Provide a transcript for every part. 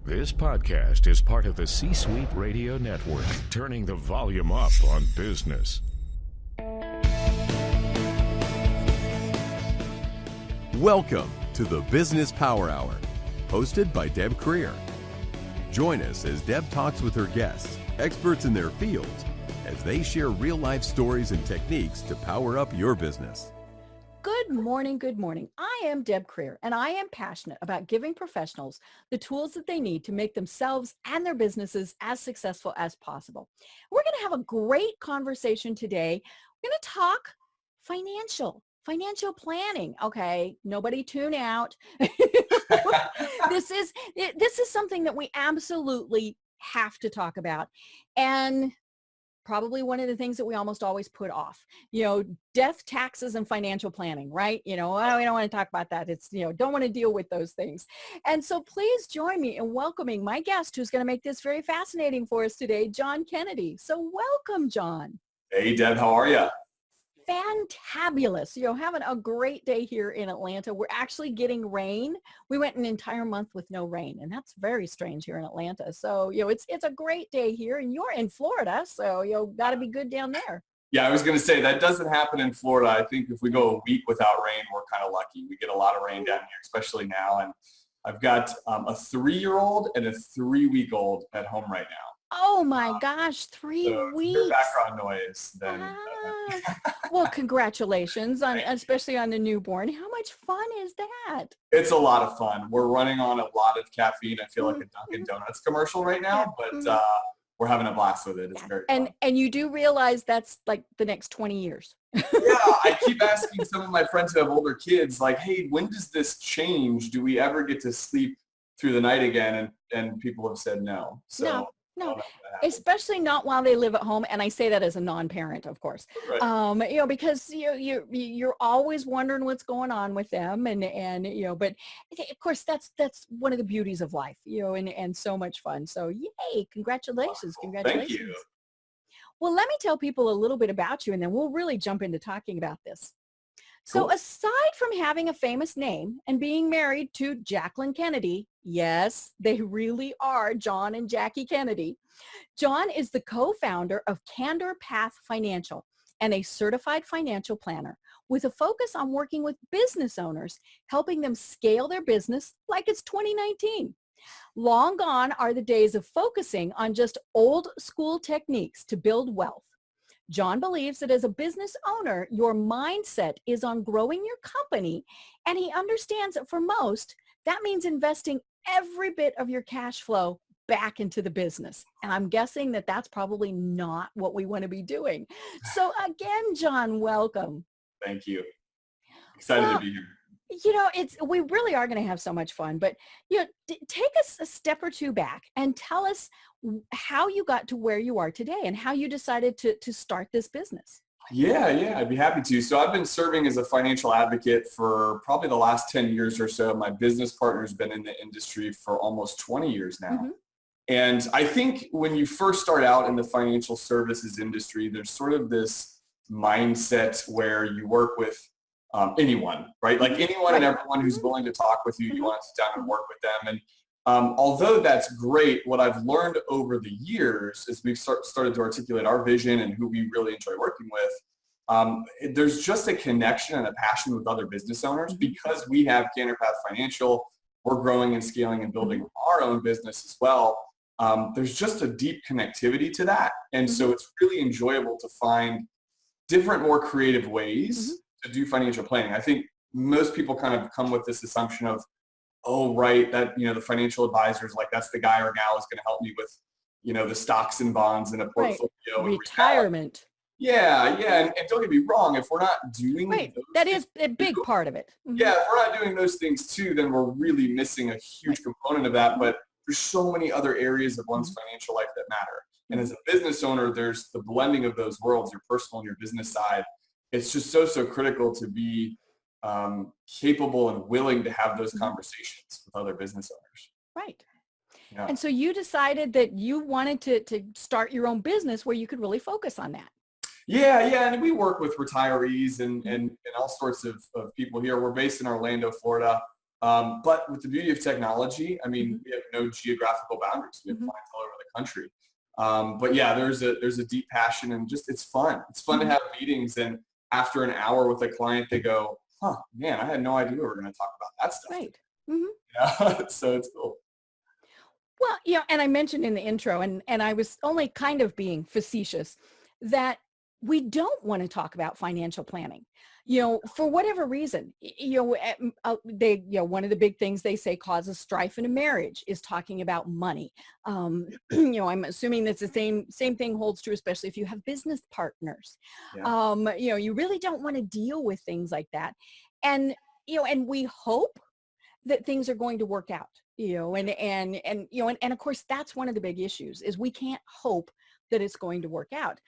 This podcast is part of the C-Suite Radio Network, turning the volume up on business. Welcome to the Business Power Hour, hosted by Deb Creer. Join us as Deb talks with her guests, experts in their fields, as they share real-life stories and techniques to power up your business. Good morning, good morning. I am Deb Creer, and I am passionate about giving professionals the tools that they need to make themselves and their businesses as successful as possible. We're going to have a great conversation today. We're going to talk financial planning. Okay, nobody tune out. This is something that we absolutely have to talk about. And probably one of the things that we almost always put off, death, taxes, and financial planning, right? We don't want to talk about that. It's, don't want to deal with those things. And so please join me in welcoming my guest who's going to make this very fascinating for us today, Jaclyn Kennedy. So welcome, John. Hey, Deb, how are you? Fantabulous. Having a great day here in Atlanta. We're actually getting rain. We went an entire month with no rain, and that's very strange here in Atlanta. So, it's a great day here, and you're in Florida, so got to be good down there. Yeah, I was going to say that doesn't happen in Florida. I think if we go a week without rain, we're kind of lucky. We get a lot of rain down here, especially now. And I've got a 3-year-old and a 3-week-old at home right now. Oh my gosh, 3 weeks. Your background noise. Then. Well, congratulations, especially on the newborn. How much fun is that? It's a lot of fun. We're running on a lot of caffeine. I feel like a Dunkin' Donuts commercial right now, but we're having a blast with it. It's very fun. And you do realize that's like the next 20 years. Yeah, I keep asking some of my friends who have older kids, like, hey, when does this change? Do we ever get to sleep through the night again? And people have said no. So. No, especially not while they live at home. And I say that as a non-parent, of course, right. Because you're always wondering what's going on with them. And but of course, that's one of the beauties of life, and so much fun. So yay, congratulations. Congratulations. Thank you. Well, let me tell people a little bit about you, and then we'll really jump into talking about this. So aside from having a famous name and being married to Jaclyn Kennedy, yes, they really are John and Jackie Kennedy, John is the co-founder of CandorPath Financial and a certified financial planner with a focus on working with business owners, helping them scale their business like it's 2019. Long gone are the days of focusing on just old school techniques to build wealth. John believes that as a business owner, your mindset is on growing your company, and he understands that for most, that means investing every bit of your cash flow back into the business. And I'm guessing that that's probably not what we want to be doing. So again, John, welcome. Thank you. Excited to be here. We really are going to have so much fun, but take us a step or two back and tell us how you got to where you are today and how you decided to start this business. Yeah, I'd be happy to. So I've been serving as a financial advocate for probably the last 10 years or so. My business partner's been in the industry for almost 20 years now. Mm-hmm. And I think when you first start out in the financial services industry, there's sort of this mindset where you work with anyone, right? Like anyone and everyone who's willing to talk with you, you want to sit down and work with them. And although that's great, what I've learned over the years is we've started to articulate our vision and who we really enjoy working with. There's just a connection and a passion with other business owners because we have CandorPath Financial. We're growing and scaling and building our own business as well. There's just a deep connectivity to that. And so it's really enjoyable to find different, more creative ways to do financial planning. I think most people kind of come with this assumption of, oh, right, that, the financial advisors, like that's the guy or gal is going to help me with, the stocks and bonds in a portfolio. Right. Retirement. Yeah. And don't get me wrong, if we're not doing that is a big part of it. Mm-hmm. Yeah, if we're not doing those things too, then we're really missing a huge component of that. But there's so many other areas of one's financial life that matter. And as a business owner, there's the blending of those worlds, your personal and your business side. It's just so critical to be capable and willing to have those conversations with other business owners. Right. Yeah. And so you decided that you wanted to start your own business where you could really focus on that. Yeah. And we work with retirees and all sorts of people here. We're based in Orlando, Florida. But with the beauty of technology, I mean, we have no geographical boundaries. We have clients all over the country. But yeah, there's a deep passion, and just it's fun. It's fun to have meetings, and after an hour with a client, they go, "Huh, man, I had no idea we were going to talk about that stuff." Right. Mm-hmm. Yeah, so it's cool. Well, and I mentioned in the intro, and I was only kind of being facetious, that we don't want to talk about financial planning, for whatever reason. One of the big things they say causes strife in a marriage is talking about money. I'm assuming that's the same thing holds true, especially if you have business partners. Yeah. You really don't want to deal with things like that. And, and we hope that things are going to work out, and of course, that's one of the big issues is we can't hope that it's going to work out.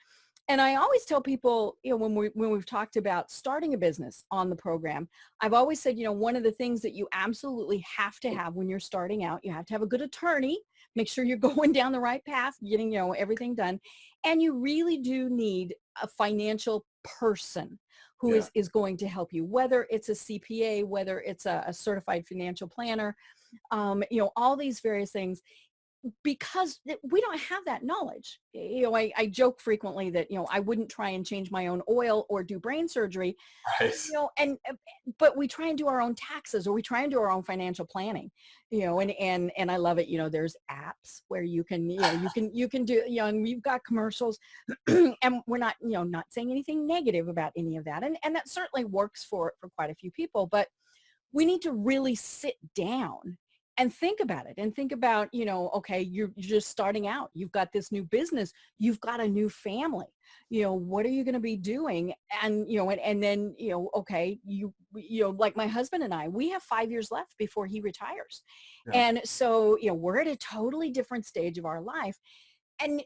And I always tell people, when we've talked about starting a business on the program, I've always said, one of the things that you absolutely have to have when you're starting out, you have to have a good attorney, make sure you're going down the right path, getting, everything done. And you really do need a financial person who is going to help you, whether it's a CPA, whether it's a certified financial planner, all these various things. Because we don't have that knowledge. I joke frequently that, I wouldn't try and change my own oil or do brain surgery, Right. But we try and do our own taxes, or we try and do our own financial planning, and I love it. There's apps where you can, you can do, and we've got commercials and we're not, not saying anything negative about any of that. And that certainly works for quite a few people, but we need to really sit down and think about it, and think about, okay, you're just starting out. You've got this new business. You've got a new family. What are you going to be doing? And, and then, okay, like my husband and I, we have 5 years left before he retires. Yeah. And so, we're at a totally different stage of our life. And,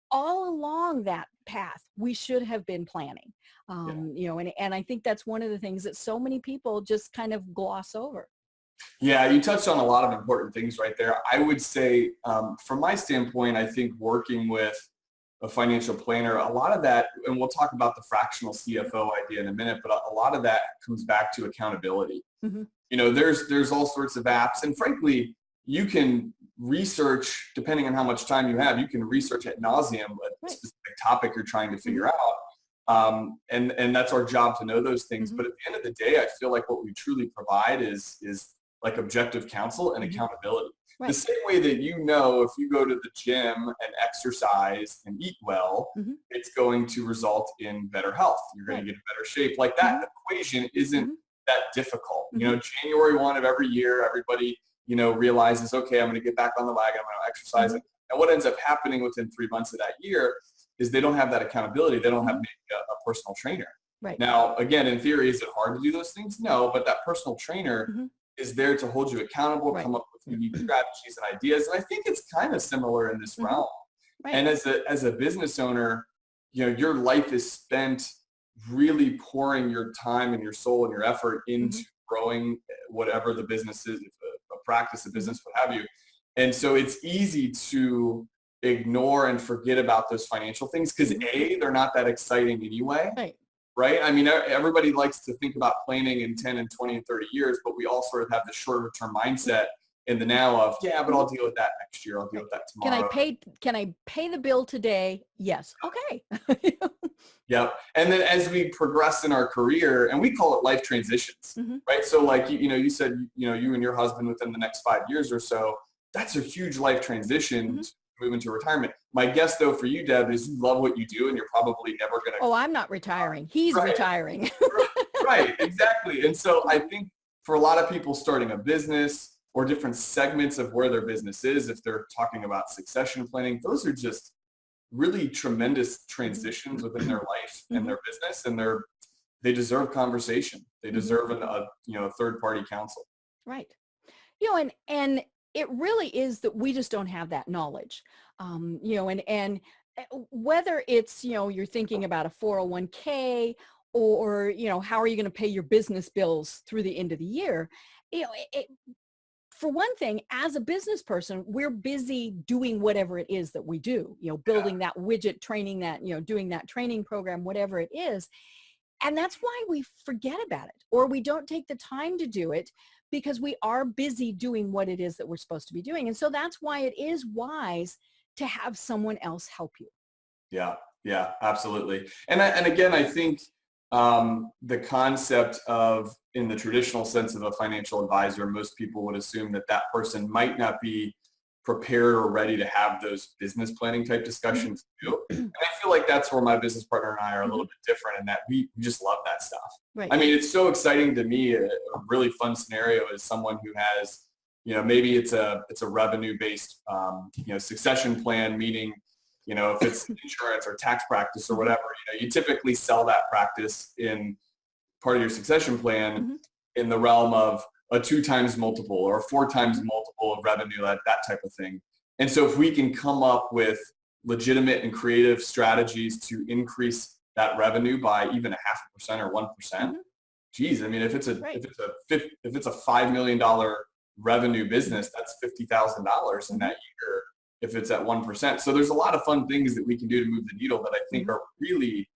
all along that path, we should have been planning, and I think that's one of the things that so many people just kind of gloss over. Yeah, you touched on a lot of important things right there. I would say, from my standpoint, I think working with a financial planner, a lot of that, and we'll talk about the fractional CFO idea in a minute, but a lot of that comes back to accountability. Mm-hmm. There's all sorts of apps, and frankly, you can research, depending on how much time you have, you can research ad nauseum a specific topic you're trying to figure out. And that's our job to know those things. Mm-hmm. But at the end of the day, I feel like what we truly provide is like objective counsel and accountability. Right. The same way that, if you go to the gym and exercise and eat well, it's going to result in better health. You're going to get in better shape. Like that equation isn't that difficult. January 1 of every year, everybody, realizes, okay, I'm going to get back on the wagon. I'm going to exercise. And what ends up happening within 3 months of that year is they don't have that accountability. They don't have maybe a personal trainer. Right. Now, again, in theory, is it hard to do those things? No, but that personal trainer is there to hold you accountable, come up with unique strategies and ideas. And I think it's kind of similar in this realm. Right. And as a business owner, your life is spent really pouring your time and your soul and your effort into growing whatever the business is, a practice, a business, what have you. And so it's easy to ignore and forget about those financial things because they're not that exciting anyway. Right? I mean, everybody likes to think about planning in 10 and 20 and 30 years, but we all sort of have the shorter term mindset in the now of, but I'll deal with that next year. I'll deal with that tomorrow. Can I pay the bill today? Yes. Okay. Yep. And then as we progress in our career, and we call it life transitions, right? So like, you said, you and your husband within the next 5 years or so, that's a huge life transition to move into retirement. My guess though for you, Deb, is you love what you do and you're probably never going to. Oh, I'm not retiring. He's retiring. Right. Exactly. And so I think for a lot of people starting a business or different segments of where their business is, if they're talking about succession planning, those are just really tremendous transitions within their life and their business, and they deserve conversation. They deserve a third party counsel. Right. And it really is that we just don't have that knowledge, and whether it's, you're thinking about a 401k or, how are you going to pay your business bills through the end of the year? For one thing, as a business person, we're busy doing whatever it is that we do, building that widget, training that, doing that training program, whatever it is. And that's why we forget about it, or we don't take the time to do it, because we are busy doing what it is that we're supposed to be doing. And so that's why it is wise to have someone else help you. Yeah, absolutely. And again, I think the concept of, in the traditional sense of a financial advisor, most people would assume that that person might not be prepared or ready to have those business planning type discussions too. And I feel like that's where my business partner and I are a little bit different, in that we just love that stuff. Right. I mean, it's so exciting to me. A really fun scenario is someone who has, maybe it's a revenue based, succession plan, meaning, if it's insurance or tax practice or whatever, you typically sell that practice in part of your succession plan in the realm of a 2 times multiple or a 4 times multiple of revenue, that type of thing. And so if we can come up with legitimate and creative strategies to increase that revenue by even 0.5% or 1%, geez, I mean, if it's a $5 million revenue business, that's $50,000 in that year if it's at 1%. So there's a lot of fun things that we can do to move the needle that I think are really,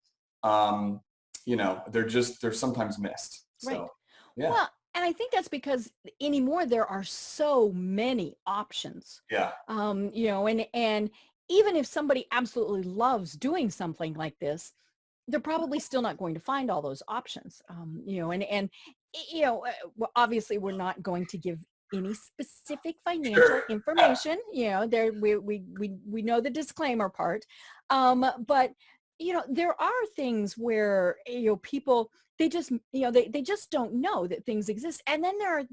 they're sometimes missed. So, Right. Yeah. Well, and I think that's because anymore there are so many options. Yeah. And even if somebody absolutely loves doing something like this, they're probably still not going to find all those options. Well, obviously we're not going to give any specific financial information. There we know the disclaimer part, but there are things where people, they just they just don't know that things exist, and then there are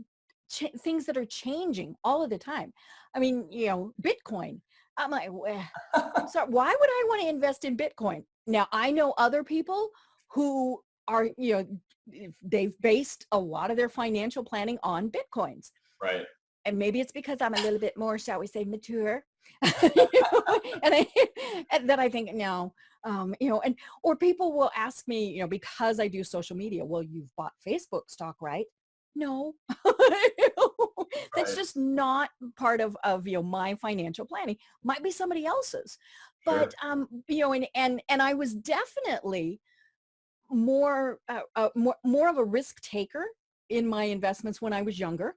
things that are changing all of the time. I mean, Bitcoin. I'm like, I'm sorry, why would I want to invest in Bitcoin? Now I know other people who are they've based a lot of their financial planning on Bitcoins. Right. And maybe it's because I'm a little bit more, shall we say, mature. and then I think, no, or people will ask me, because I do social media, well, you've bought Facebook stock, right? No, that's just not part of my financial planning. Might be somebody else's, but, and I was definitely more of a risk taker in my investments when I was younger.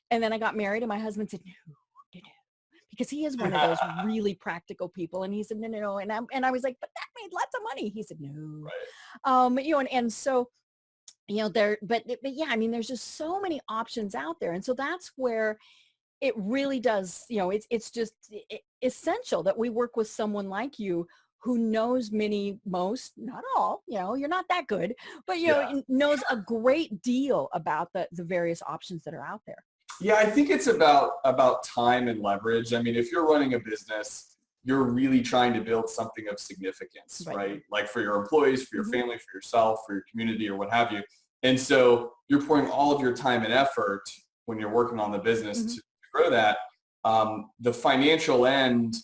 And then I got married and my husband said, no, because he is one of those really practical people. And he said, no. And I was like, but that made lots of money. He said, no. Right. And so, but yeah, I mean, there's just so many options out there. And so that's where it really does, it's just essential that we work with someone like you who knows most, not all, you're not that good, but, knows a great deal about the various options that are out there. Yeah, I think it's about time and leverage. I mean, if you're running a business, you're really trying to build something of significance, right? Like for your employees, for your family, for yourself, for your community, or what have you. And so you're pouring all of your time and effort when you're working on the business to grow that. The financial end,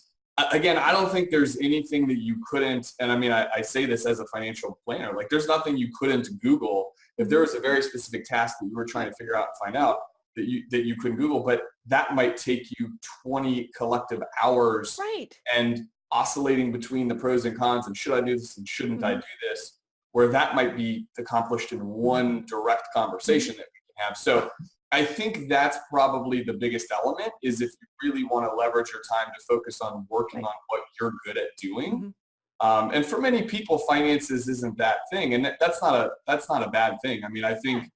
again, I don't think there's anything that you couldn't, and I mean, I say this as a financial planner, like there's nothing you couldn't Google. If there was a very specific task that you were trying to figure out and find out, that you couldn't Google, but that might take you 20 collective hours, right? And oscillating between the pros and cons and should I do this and shouldn't I do this, where that might be accomplished in one direct conversation that we can have. So I think that's probably the biggest element, is if you really want to leverage your time to focus on working on what you're good at doing. And for many people, finances isn't that thing, and that's not a bad thing. I mean, I think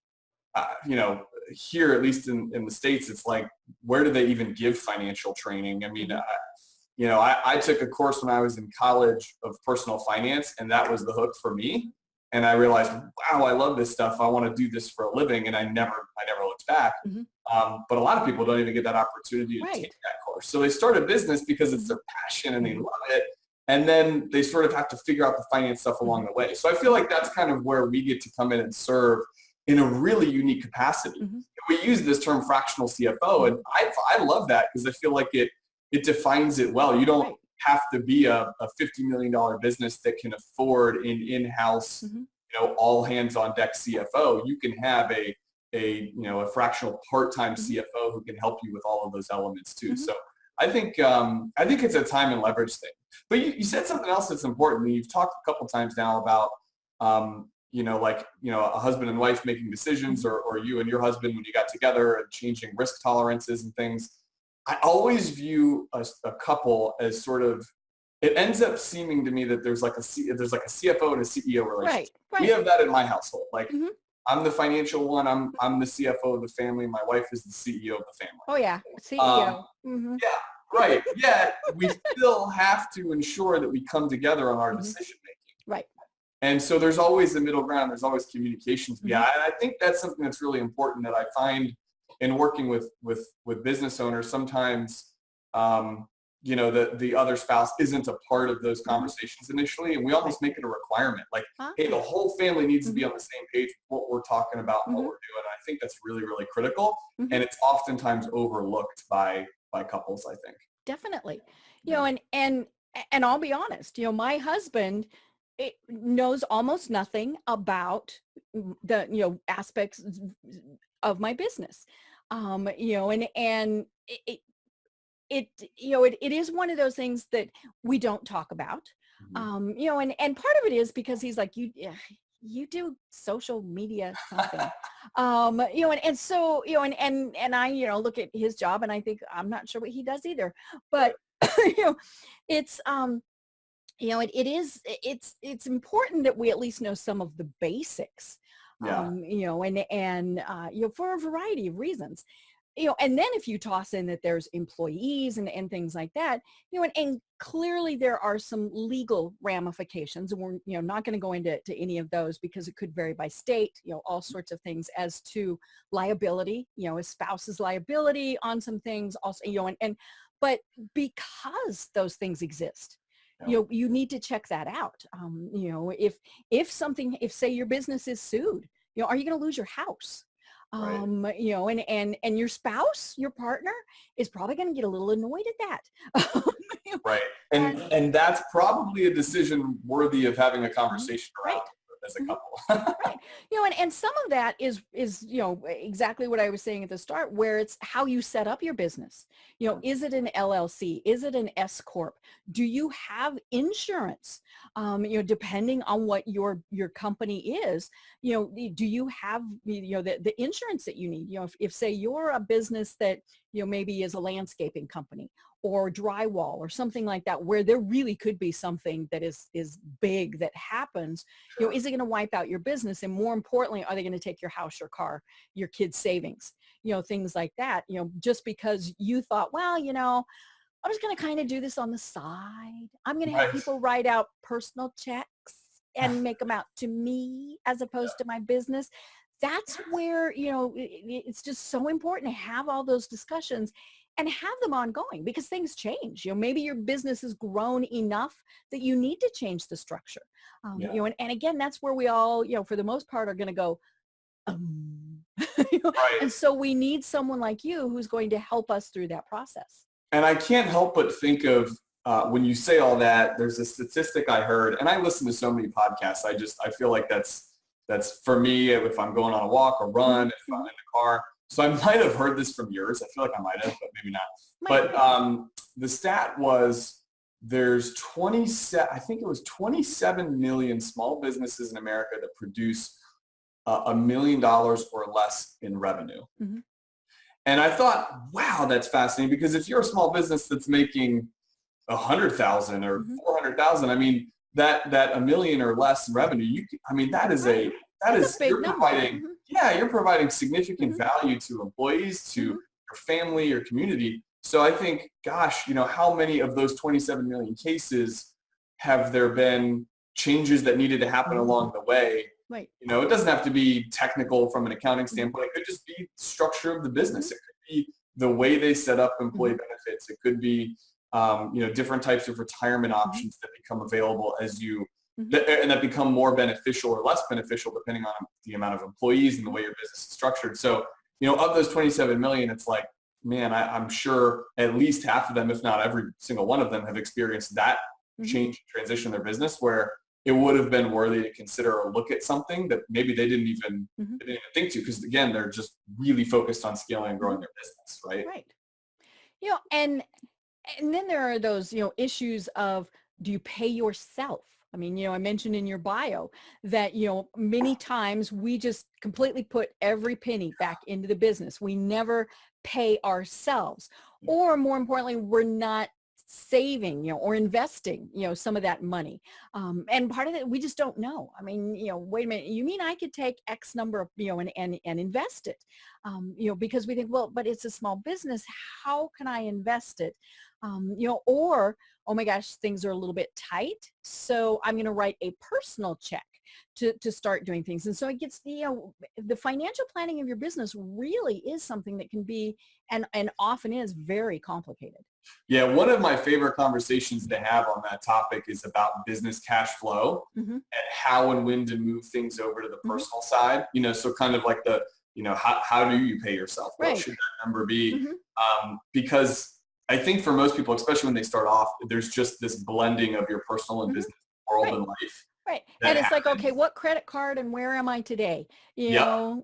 here, at least in the States, it's like, where do they even give financial training? I mean, I took a course when I was in college of personal finance, and that was the hook for me. And I realized, wow, I love this stuff. I want to do this for a living. And I never looked back. But a lot of people don't even get that opportunity to take that course. So they start a business because it's their passion and they love it. And then they sort of have to figure out the finance stuff along the way. So I feel like that's kind of where we get to come in and serve in a really unique capacity. We use this term fractional CFO, and I love that because I feel like it defines it well. You don't have to be a $50 million business that can afford an in-house, all hands on deck CFO. You can have a fractional part-time CFO who can help you with all of those elements too. So I think it's a time and leverage thing. But you said something else that's important. You've talked a couple times now about a husband and wife making decisions, or you and your husband when you got together and changing risk tolerances and things. I always view a couple as sort of, it ends up seeming to me that there's like a CFO and a CEO relationship. Right. We have that in my household. Like, Mm-hmm. I'm the financial one. I'm the CFO of the family. My wife is the CEO of the family. Oh yeah, CEO. Mm-hmm. Yeah, right. Yet we still have to ensure that we come together on our decision making. Right. And so there's always a middle ground. There's always communications. Mm-hmm. Yeah, and I think that's something that's really important that I find in working with business owners. Sometimes, the other spouse isn't a part of those conversations initially, and we almost make it a requirement. Like, hey, the whole family needs to be on the same page with what we're talking about and what we're doing. And I think that's really, really critical, and it's oftentimes overlooked by couples, I think. Definitely. And I'll be honest, my husband knows almost nothing about the aspects of my business. And it is one of those things that we don't talk about. And part of it is because he's like, you do social media something. And so, and I, look at his job and I think, I'm not sure what he does either, but it's, it's important that we at least know some of the basics, for a variety of reasons. And then if you toss in that there's employees and things like that, and clearly there are some legal ramifications, and we're, not going to go into any of those because it could vary by state, all sorts of things as to liability, a spouse's liability on some things also, but because those things exist, you need to check that out. If say your business is sued, are you going to lose your house? Right. And your spouse, your partner is probably going to get a little annoyed at that. Right. And that's probably a decision worthy of having a conversation around as a couple. Right. And some of that is exactly what I was saying at the start, where it's how you set up your business. Is it an LLC? Is it an S Corp? Do you have insurance? Depending on what your company is, do you have, the insurance that you need? If say you're a business that, maybe is a landscaping company or drywall or something like that, where there really could be something that is big that happens, is it going to wipe out your business? And more importantly, are they going to take your house, your car, your kids' savings, things like that, just because you thought, well, I'm just going to kind of do this on the side. I'm going to have people write out personal checks and make them out to me as opposed to my business. That's where, it's just so important to have all those discussions and have them ongoing, because things change. Maybe your business has grown enough that you need to change the structure. And again, that's where we all, for the most part, are going to go, Right. And so we need someone like you who's going to help us through that process. And I can't help but think of, when you say all that, there's a statistic I heard, and I listen to so many podcasts. I feel like that's for me, if I'm going on a walk or run, if I'm in the car. So I might have heard this from yours. I feel like I might have, but maybe not. But the stat was there's 27 million small businesses in America that produce $1 million or less in revenue. Mm-hmm. And I thought, wow, that's fascinating, because if you're a small business that's making 100,000 or 400,000, I mean, that $1 million or less in revenue, you're providing, you're providing significant value to employees, to your family, your community. So I think, gosh, how many of those 27 million cases have there been changes that needed to happen along the way? Right. It doesn't have to be technical from an accounting standpoint. It could just be structure of the business. It could be the way they set up employee benefits. It could be, different types of retirement options that become available as you, and that become more beneficial or less beneficial depending on the amount of employees and the way your business is structured. So, of those 27 million, it's like, man, I'm sure at least half of them, if not every single one of them, have experienced that change, transition in their business, where it would have been worthy to consider or look at something that maybe they didn't even think to, because again, they're just really focused on scaling and growing their business, right? Right. And then there are those, issues of, do you pay yourself I mean, I mentioned in your bio that, many times we just completely put every penny back into the business. We never pay ourselves, or more importantly, we're not saving, or investing, some of that money. And part of it, we just don't know. I mean, wait a minute, you mean I could take X number of, and invest it, because we think, well, but it's a small business. How can I invest it? Or, oh my gosh, things are a little bit tight, so I'm going to write a personal check to start doing things. And so it gets, the financial planning of your business really is something that can be, and often is, very complicated. Yeah, one of my favorite conversations to have on that topic is about business cash flow and how and when to move things over to the personal side. So kind of like the, how do you pay yourself? What should that number be? Because I think for most people, especially when they start off, there's just this blending of your personal and business world and life. Right. And it's like, okay, what credit card and where am I today? Okay, I'm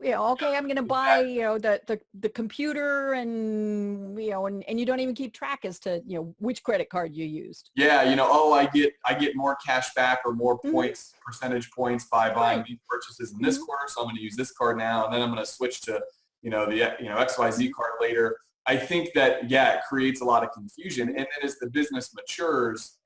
going to buy, the computer and, and you don't even keep track as to, which credit card you used. Yeah. I get more cash back or more points, percentage points by buying these purchases in this quarter. So I'm going to use this card now. And then I'm going to switch to, the, XYZ card later. I think that, it creates a lot of confusion. And then as the business matures,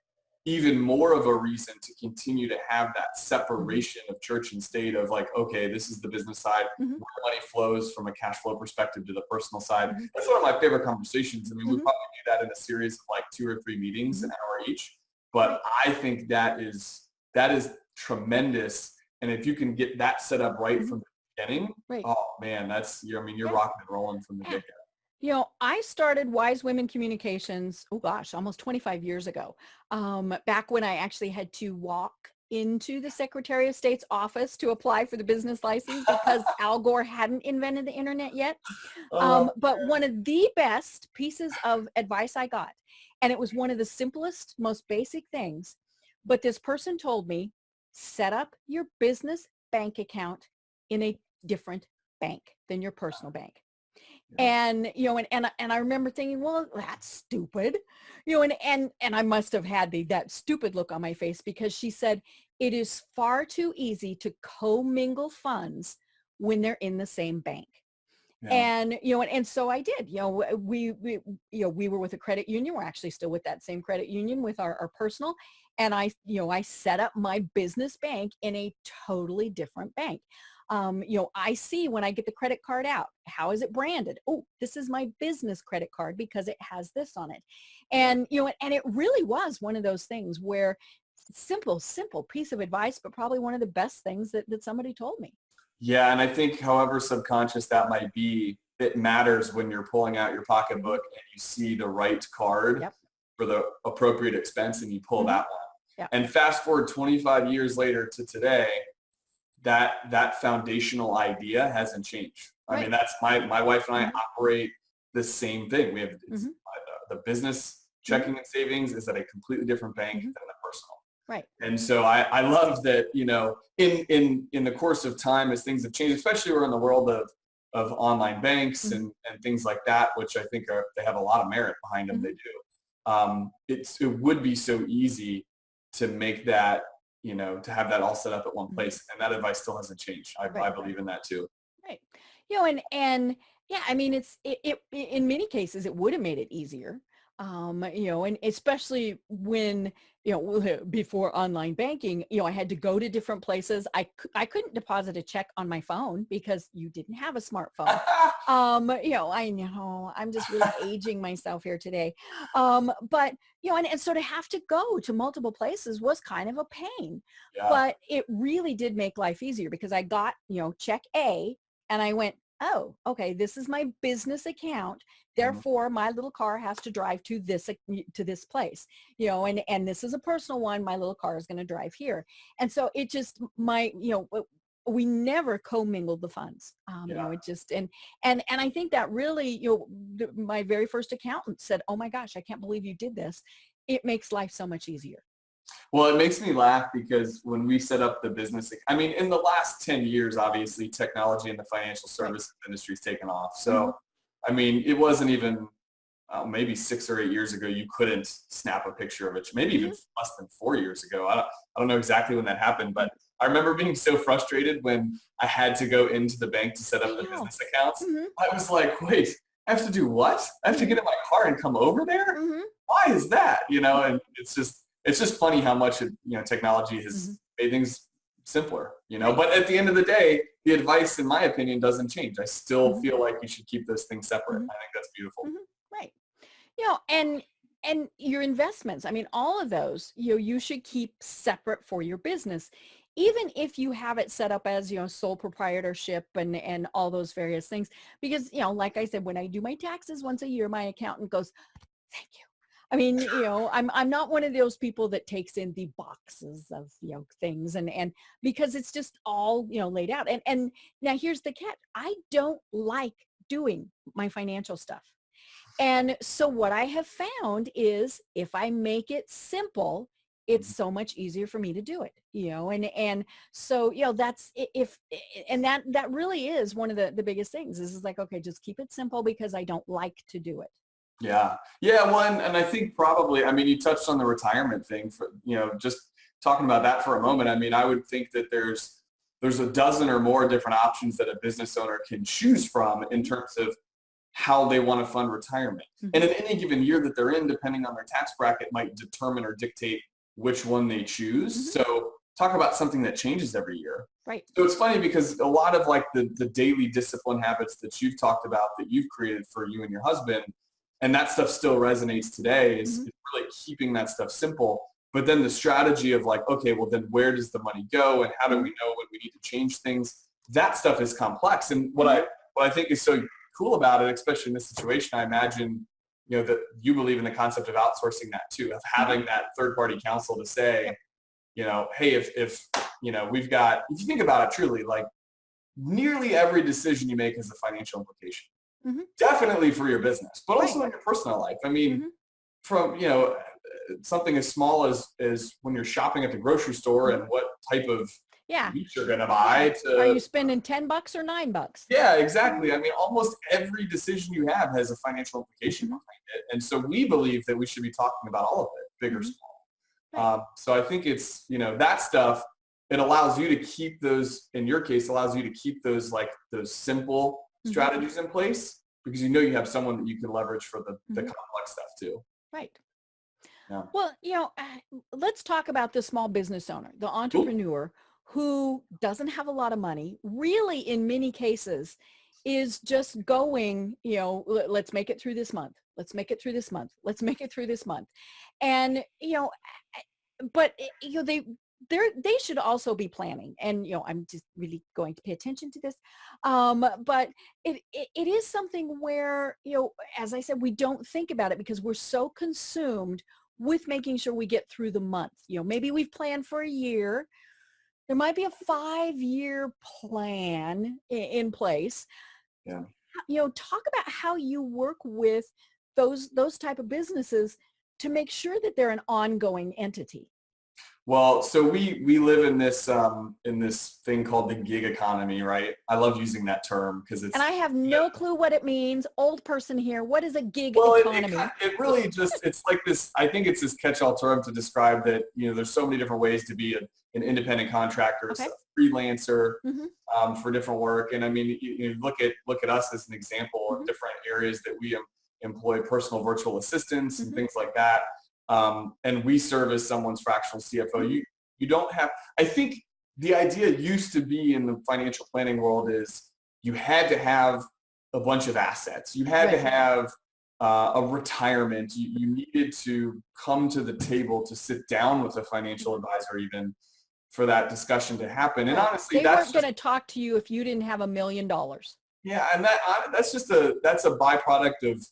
even more of a reason to continue to have that separation of church and state of like, okay, this is the business side, where money flows from a cash flow perspective to the personal side. That's one of my favorite conversations. I mean, we probably do that in a series of like 2 or 3 meetings, an hour each. But I think that is tremendous. And if you can get that set up right from the beginning, oh man, you're rocking and rolling from the get-go. I started Wise Women Communications, almost 25 years ago, back when I actually had to walk into the Secretary of State's office to apply for the business license because Al Gore hadn't invented the internet yet. But one of the best pieces of advice I got, and it was one of the simplest, most basic things, but this person told me, set up your business bank account in a different bank than your personal bank. And, and I remember thinking, well, that's stupid, and I must have had that stupid look on my face, because she said, it is far too easy to commingle funds when they're in the same bank. And, and so I did, we were with a credit union. We're actually still with that same credit union with our personal. And I set up my business bank in a totally different bank. I see when I get the credit card out, how is it branded? Oh, this is my business credit card because it has this on it. And, and it really was one of those things where simple piece of advice, but probably one of the best things that somebody told me. Yeah. And I think however subconscious that might be, it matters when you're pulling out your pocketbook and you see the right card for the appropriate expense and you pull that one. And fast forward 25 years later to today, that foundational idea hasn't changed. I mean, that's my wife and I operate the same thing. We have the business checking and savings is at a completely different bank than the personal. Right. And so I love that, in the course of time, as things have changed, especially we're in the world of online banks and things like that, which I think they have a lot of merit behind them. They do. It would be so easy to make that, to have that all set up at one place. And that advice still hasn't changed. I believe in that too. Right. And yeah, I mean, it in many cases, it would have made it easier. And especially when, before online banking, I had to go to different places. I couldn't deposit a check on my phone because you didn't have a smartphone. I know I'm just really aging myself here today. But, and so to have to go to multiple places was kind of a pain, but it really did make life easier because I got, check A and I went, oh, okay, this is my business account. Therefore, my little car has to drive to this place, and this is a personal one. My little car is going to drive here. And so it just, we never commingled the funds. It just, and I think that really, my very first accountant said, oh my gosh, I can't believe you did this. It makes life so much easier. Well, it makes me laugh because when we set up the business, I mean, in the last 10 years, obviously, technology in the financial services industry has taken off. So, I mean, it wasn't even maybe 6 or 8 years ago, you couldn't snap a picture of it. Maybe even less than 4 years ago. I don't know exactly when that happened, but I remember being so frustrated when I had to go into the bank to set up the business accounts. I was like, wait, I have to do what? I have to get in my car and come over there? Why is that? And it's just funny how much technology has made things simpler, but at the end of the day, the advice, in my opinion, doesn't change. I still feel like you should keep those things separate. I think that's beautiful. Right. And your investments, I mean, all of those, you should keep separate for your business, even if you have it set up as, sole proprietorship and all those various things. Because, like I said, when I do my taxes once a year, my accountant goes, thank you. I mean, I'm not one of those people that takes in the boxes of, things and because it's just all, laid out. And now here's the catch. I don't like doing my financial stuff. And so what I have found is if I make it simple, it's so much easier for me to do it, and so, that's that really is one of the biggest things is like, okay, just keep it simple because I don't like to do it. Yeah. Well, and I think probably, I mean, you touched on the retirement thing for, just talking about that for a moment. I mean, I would think that there's a dozen or more different options that a business owner can choose from in terms of how they want to fund retirement. And in any given year that they're in, depending on their tax bracket, might determine or dictate which one they choose. So talk about something that changes every year. Right. So it's funny because a lot of like the daily discipline habits that you've talked about that you've created for you and your husband, and that stuff still resonates today, is really keeping that stuff simple. But then the strategy of like, okay, well then where does the money go and how do we know when we need to change things? That stuff is complex. And what I think is so cool about it, especially in this situation, I imagine, that you believe in the concept of outsourcing that too, of having that third-party counsel to say, hey, if we've got, if you think about it truly, like nearly every decision you make has a financial implication. Definitely for your business, but also in your personal life. I mean, from, something as small as when you're shopping at the grocery store and what type of meat you're going to buy. Are you spending $10 or $9? Yeah, exactly. I mean, almost every decision you have has a financial implication behind it. And so we believe that we should be talking about all of it, big or small. So I think it's, that stuff, it allows you to keep those, in your case, allows you to keep those, like those simple strategies in place because you have someone that you can leverage for the complex stuff too. Right. Yeah. Well, let's talk about the small business owner, the entrepreneur who doesn't have a lot of money, really in many cases is just going, let's make it through this month. Let's make it through this month. Let's make it through this month. And, but, they should also be planning. And, I'm just really going to pay attention to this. But it is something where, as I said, we don't think about it because we're so consumed with making sure we get through the month. Maybe we've planned for a year. There might be a 5-year plan in place. Yeah. Talk about how you work with those type of businesses to make sure that they're an ongoing entity. Well, so we live in this thing called the gig economy, right? I love using that term because it's. And I have no clue what it means. Old person here. What is a gig economy? It really just, it's like this. I think it's this catch-all term to describe that. There's so many different ways to be an independent contractor, a freelancer for different work. And I mean, you look at us as an example of different areas that we employ personal virtual assistants and things like that. And we serve as someone's fractional CFO. You don't have, I think the idea used to be in the financial planning world is you had to have a bunch of assets. You had to have a retirement. You needed to come to the table to sit down with a financial advisor even for that discussion to happen. And honestly, they weren't going to talk to you if you didn't have $1 million. Yeah. And that's a byproduct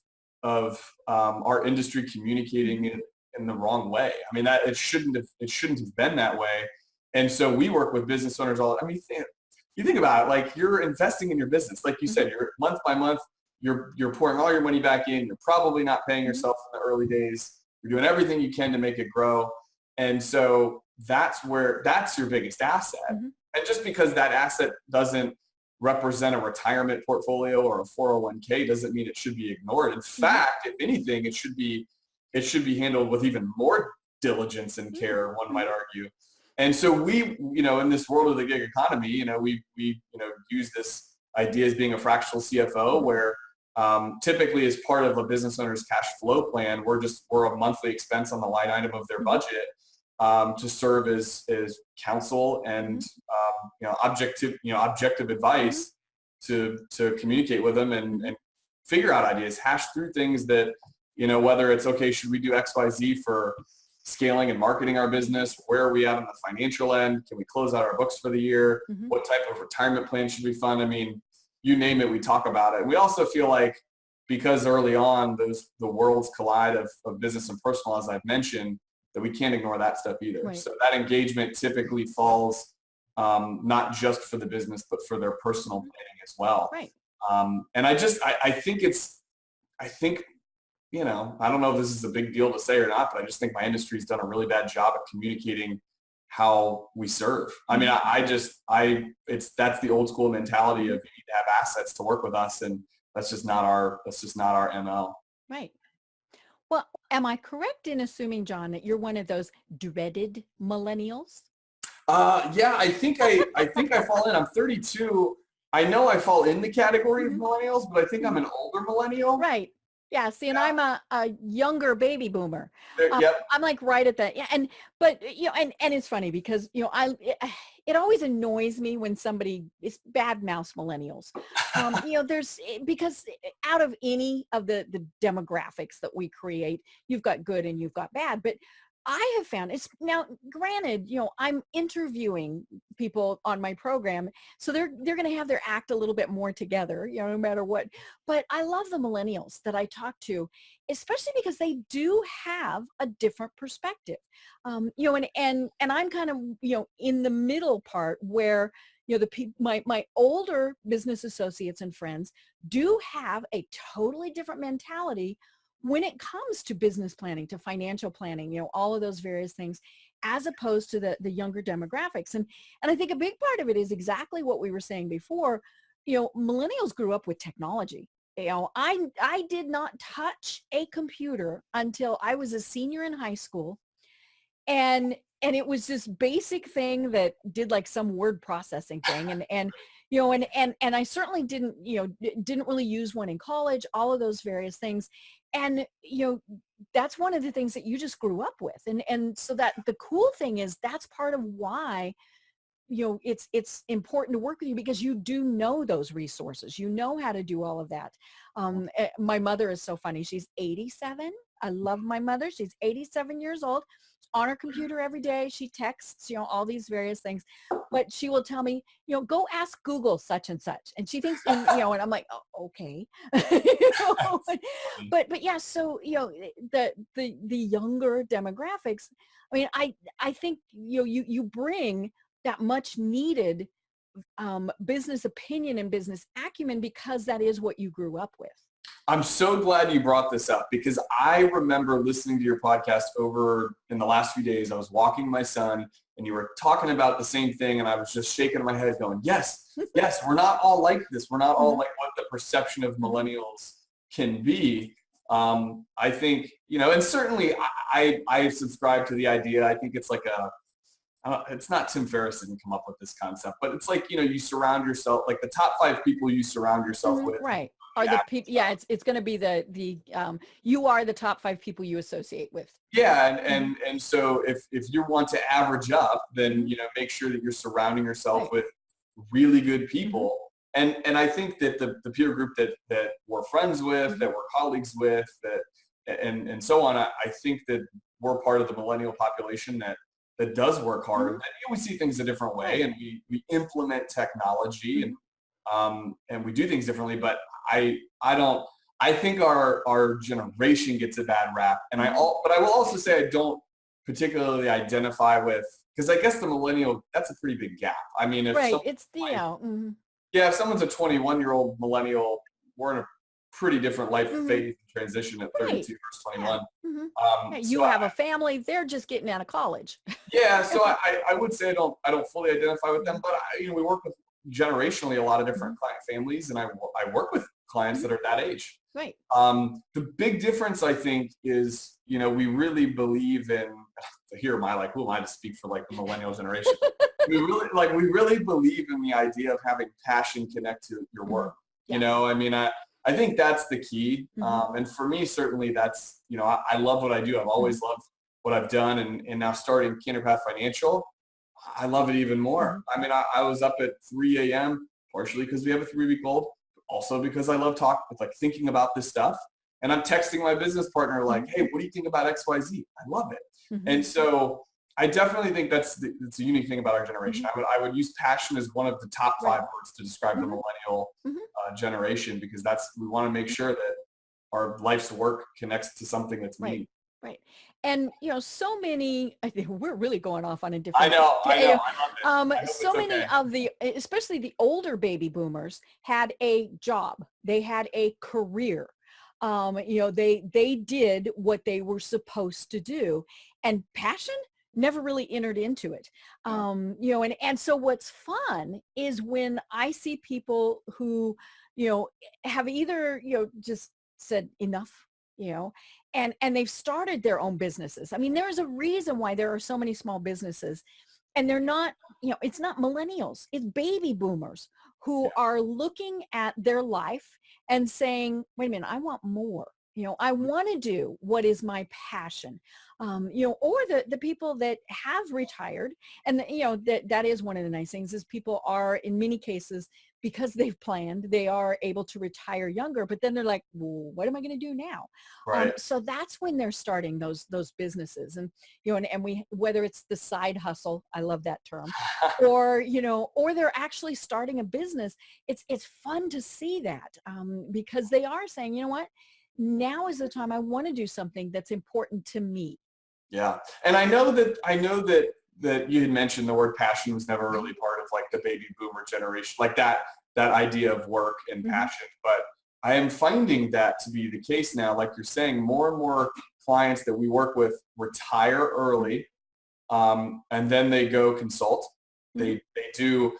of our industry communicating it in the wrong way. I mean, that it shouldn't have been that way. And so we work with business owners you think about it, like you're investing in your business. Like you said, you're month by month, you're pouring all your money back in. You're probably not paying yourself in the early days. You're doing everything you can to make it grow. And so that's your biggest asset. And just because that asset doesn't represent a retirement portfolio or a 401k doesn't mean it should be ignored. In fact, if anything, it should be handled with even more diligence and care, one might argue. And so we, in this world of the gig economy, we use this idea as being a fractional CFO where typically as part of a business owner's cash flow plan, we're a monthly expense on the line item of their budget to serve as counsel and objective advice to communicate with them and figure out ideas, hash through things that, whether it's, okay, should we do XYZ for scaling and marketing our business? Where are we at on the financial end? Can we close out our books for the year? What type of retirement plan should we fund? I mean, you name it, we talk about it. We also feel like because early on the worlds collide of business and personal, as I've mentioned, that we can't ignore that stuff either. Right. So that engagement typically falls not just for the business, but for their personal planning as well. Right. And I don't know if this is a big deal to say or not, but I just think my industry's done a really bad job at communicating how we serve. I mean, that's the old school mentality of you need to have assets to work with us, and that's just not our MO. Right. Well, am I correct in assuming, John, that you're one of those dreaded millennials? Yeah, I think I fall in. I'm 32. I know I fall in the category of millennials, but I think I'm an older millennial. Right. Yeah. See, and I'm a younger baby boomer. Yep. I'm like right at that. Yeah. And it's funny because, it always annoys me when somebody is bad mouths millennials. Because out of any of the demographics that we create, you've got good and you've got bad, but I have found it's now granted, I'm interviewing people on my program, so they're going to have their act a little bit more together, no matter what. But I love the millennials that I talk to, especially because they do have a different perspective. And I'm kind of, in the middle part where, my older business associates and friends do have a totally different mentality when it comes to business planning, to financial planning, all of those various things, as opposed to the younger demographics. And I think a big part of it is exactly what we were saying before. Millennials grew up with technology. I did not touch a computer until I was a senior in high school. And it was this basic thing that did like some word processing thing. And I certainly didn't really use one in college, all of those various things. And, that's one of the things that you just grew up with. And so that the cool thing is that's part of why, it's important to work with you, because you do know those resources. You know how to do all of that. My mother is so funny. She's 87. I love my mother. She's 87 years old. On her computer every day. She texts, all these various things, but she will tell me, go ask Google such and such. And she thinks, and I'm like, oh, okay. But yeah, so, the younger demographics, I mean, I think, you bring that much needed business opinion and business acumen, because that is what you grew up with. I'm so glad you brought this up, because I remember listening to your podcast over in the last few days. I was walking my son and you were talking about the same thing, and I was just shaking my head going, yes, we're not all like this. We're not all like what the perception of millennials can be. I think, and certainly I subscribe to the idea. I think it's like it's not Tim Ferriss didn't come up with this concept, but it's like, you surround yourself, like the top 5 people you surround yourself with. Right. Are the people? Yeah, it's going to be the you are the top 5 people you associate with. Yeah, and so if you want to average up, then make sure that you're surrounding yourself with really good people. And I think that the peer group that we're friends with, that we're colleagues with, and so on, I think that we're part of the millennial population that does work hard. And we see things a different way, and we implement technology and we do things differently. But I think our generation gets a bad rap, but I will also say I don't particularly identify with, because I guess the millennial, that's a pretty big gap. I mean, if if someone's a 21-year-old millennial, we're in a pretty different life phase transition at 32 versus 21. You have a family; they're just getting out of college. Yeah, so I would say I don't fully identify with them, but we work with generationally a lot of different client families, and I work with clients that are that age. Right. The big difference, I think, is, we really believe in, here am I, like, who am I to speak for like the millennial generation? we really believe in the idea of having passion connect to your work. Yeah. I think that's the key. And for me, certainly that's, I love what I do. I've always loved what I've done, and now starting CandorPath Financial, I love it even more. I was up at 3 a.m. partially because we have a 3-week-old, also because I love thinking about this stuff. And I'm texting my business partner like, hey, what do you think about XYZ? I love it. And so I definitely think that's a unique thing about our generation. I would use passion as one of the top 5 words to describe the millennial generation, because we want to make sure that our life's work connects to something that's meaningful. Right. And, so many, I think we're really going off on a different. I know. I love it. So many of especially the older baby boomers had a job. They had a career. They did what they were supposed to do, and passion never really entered into it. And so what's fun is when I see people who, have either, just said enough, and they've started their own businesses. There's a reason why there are so many small businesses, and they're not, it's not millennials, it's baby boomers who are looking at their life and saying, wait a minute, I want more. I want to do what is my passion. Or the people that have retired, and that is one of the nice things is people are, in many cases, because they've planned, they are able to retire younger, but then they're like, well, what am I going to do now? Right. So that's when they're starting those businesses, and whether it's the side hustle, I love that term, or they're actually starting a business. It's fun to see that because they are saying, you know what, now is the time I want to do something that's important to me. Yeah. And I know that you had mentioned the word passion was never really part of like the baby boomer generation, like that idea of work and passion. But I am finding that to be the case now. Like you're saying, more and more clients that we work with retire early, and then they go consult. They do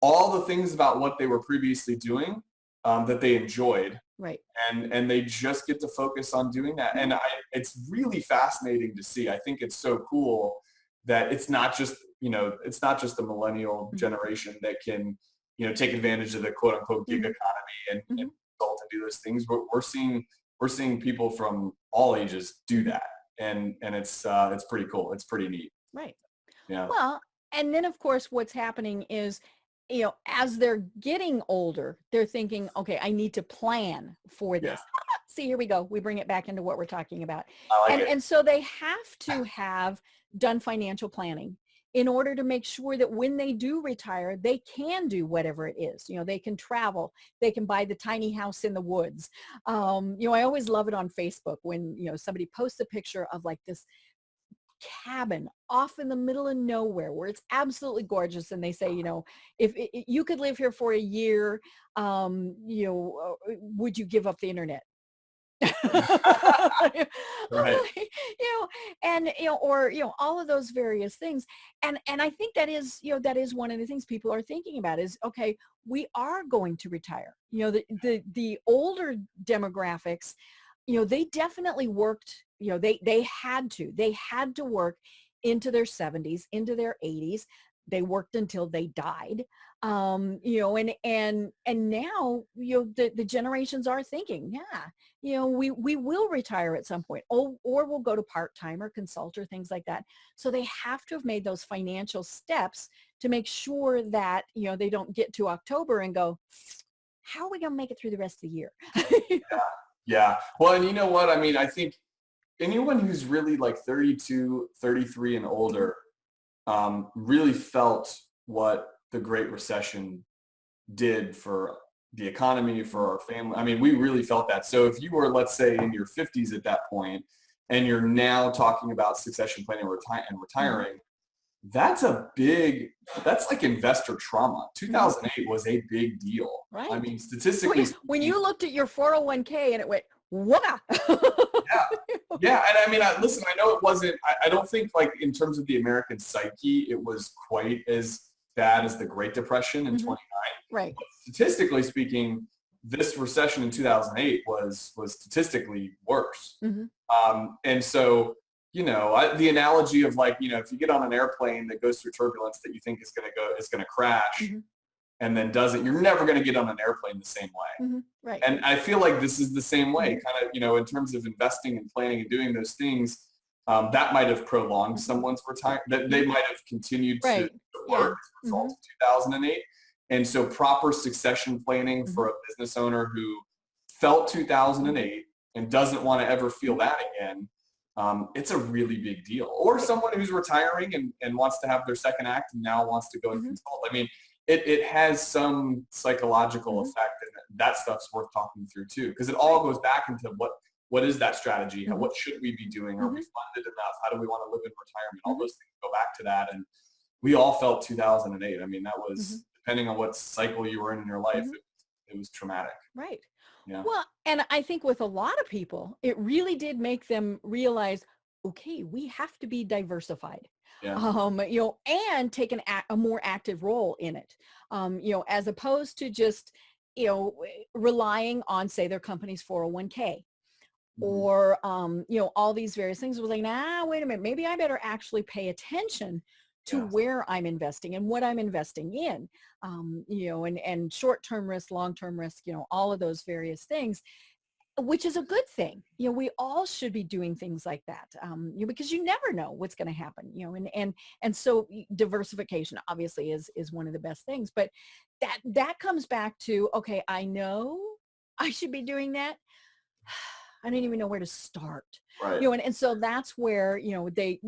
all the things about what they were previously doing that they enjoyed. Right. And they just get to focus on doing that. And it's really fascinating to see. I think it's so cool that it's not just the millennial generation that can, take advantage of the quote unquote gig economy and consult and do those things. But we're seeing people from all ages do that. And it's pretty cool. It's pretty neat. Right. Yeah. Well, and then of course what's happening is, as they're getting older, they're thinking, okay, I need to plan for this. Yeah. See, here we go. We bring it back into what we're talking about. And so they have to have done financial planning in order to make sure that when they do retire, they can do whatever it is. They can travel, they can buy the tiny house in the woods. I always love it on Facebook when, somebody posts a picture of like this cabin off in the middle of nowhere where it's absolutely gorgeous, and they say, if you could live here for a year, would you give up the internet? Right. Or all of those various things, and I think that is one of the things people are thinking about is, okay, we are going to retire. The older demographics, they definitely worked. They had to work into their 70s, into their 80s. They worked until they died. And now, the generations are thinking, we will retire at some point, or we'll go to part-time or consult or things like that. So they have to have made those financial steps to make sure that, they don't get to October and go, how are we going to make it through the rest of the year? Yeah. Well, and you know what? I think anyone who's really like 32, 33 and older really felt what the Great Recession did for the economy, for our family. We really felt that. So if you were, let's say, in your 50s at that point, and you're now talking about succession planning and retiring, that's like investor trauma. 2008 was a big deal. Right. Statistically, when you looked at your 401k and it went, wow. Yeah. And listen, I know it wasn't, I don't think like in terms of the American psyche, it was quite as bad as the Great Depression in 29. Right. But statistically speaking, this recession in 2008 was statistically worse. And so, the analogy of like, if you get on an airplane that goes through turbulence that you think is going to crash and then doesn't, you're never going to get on an airplane the same way. Right. And I feel like this is the same way, kind of, in terms of investing and planning and doing those things, that might have prolonged someone's retirement, that they might have continued to work as a result of 2008. And so proper succession planning for a business owner who felt 2008 and doesn't want to ever feel that again, it's a really big deal. Or someone who's retiring and wants to have their second act and now wants to go and consult. I mean, it has some psychological effect, and that stuff's worth talking through too, because it all goes back into what is that strategy? What should we be doing? Are we funded enough? How do we want to live in retirement? All those things go back to that. And we all felt 2008. I mean, that was, depending on what cycle you were in your life, it was traumatic. Right. Yeah. Well, and I think with a lot of people, it really did make them realize, okay, we have to be diversified. Yeah. And take a more active role in it, as opposed to just, relying on, say, their company's 401k or, all these various things. It was like, wait a minute, maybe I better actually pay attention to where I'm investing and what I'm investing in, and short-term risk, long-term risk, all of those various things, which is a good thing. We all should be doing things like that, because you never know what's going to happen, and so diversification obviously is one of the best things. But that comes back to, okay, I know I should be doing that. I didn't even know where to start. Right. And so that's where,